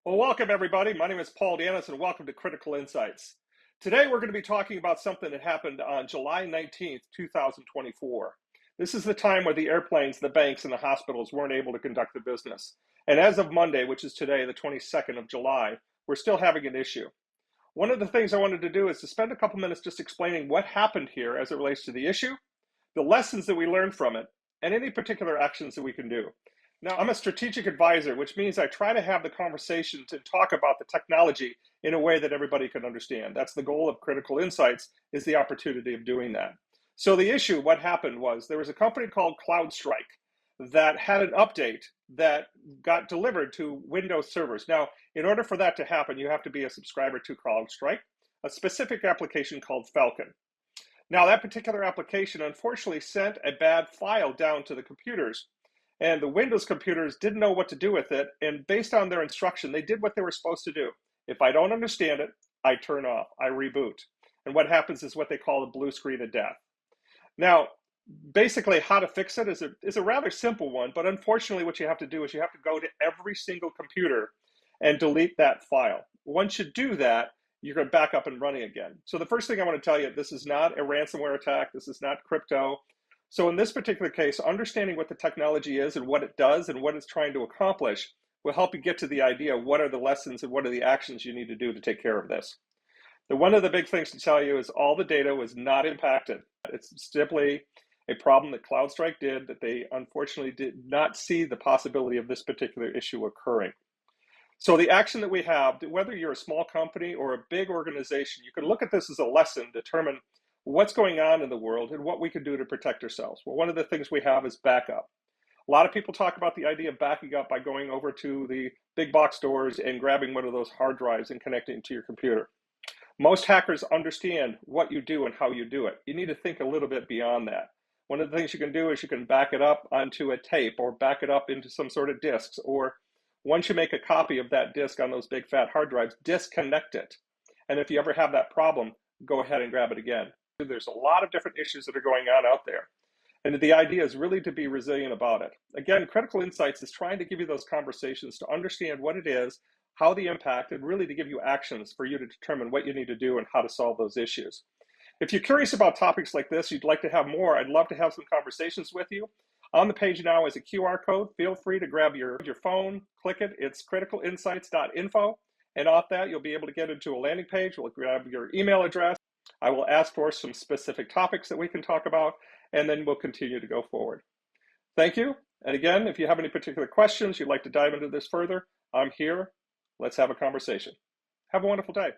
Well, welcome everybody. My name is Paul Danis and welcome to Critical Insights. Today we're going to be talking about something that happened on July 19th, 2024. This is the time where the airplanes, the banks, and the hospitals weren't able to conduct their business. And as of Monday, which is today, the 22nd of July, we're still having an issue. One of the things I wanted to do is to spend a couple minutes just explaining what happened here as it relates to the issue, the lessons that we learned from it, and any particular actions that we can do. Now, I'm a strategic advisor, which means I try to have the conversations and talk about the technology in a way that everybody can understand. That's the goal of Critical Insights, is the opportunity of doing that. So the issue, what happened was there was a company called CrowdStrike that had an update that got delivered to Windows servers. Now, in order for that to happen, you have to be a subscriber to CrowdStrike, a specific application called Falcon. Now, that particular application unfortunately sent a bad file down to the computers, and the Windows computers didn't know what to do with it, and based on their instruction, they did what they were supposed to do. If I don't understand it, I turn off, I reboot. And what happens is what they call the blue screen of death. Now, basically how to fix it is a rather simple one, but unfortunately what you have to do is you have to go to every single computer and delete that file. Once you do that, you're going to back up and running again. So the first thing I want to tell you, this is not a ransomware attack. This is not crypto. So in this particular case, understanding what the technology is and what it does and what it's trying to accomplish will help you get to the idea of what are the lessons and what are the actions you need to do to take care of this. One of the big things to tell you is all the data was not impacted. It's simply a problem that CrowdStrike did that they unfortunately did not see the possibility of this particular issue occurring. So the action that we have, whether you're a small company or a big organization, you can look at this as a lesson, determine what's going on in the world and what we can do to protect ourselves. Well, one of the things we have is backup. A lot of people talk about the idea of backing up by going over to the big box stores and grabbing one of those hard drives and connecting it to your computer. Most hackers understand what you do and how you do it. You need to think a little bit beyond that. One of the things you can do is you can back it up onto a tape or back it up into some sort of disks, or once you make a copy of that disk on those big fat hard drives, disconnect it. And if you ever have that problem, go ahead and grab it again. There's a lot of different issues that are going on out there. And the idea is really to be resilient about it. Again, Critical Insights is trying to give you those conversations to understand what it is, how the impact, and really to give you actions for you to determine what you need to do and how to solve those issues. If you're curious about topics like this, you'd like to have more, I'd love to have some conversations with you. On the page now is a QR code. Feel free to grab your phone, click it. It's criticalinsights.info. And off that, you'll be able to get into a landing page. We'll grab your email address. I will ask for some specific topics that we can talk about, and then we'll continue to go forward. Thank you. And again, if you have any particular questions, you'd like to dive into this further, I'm here. Let's have a conversation. Have a wonderful day.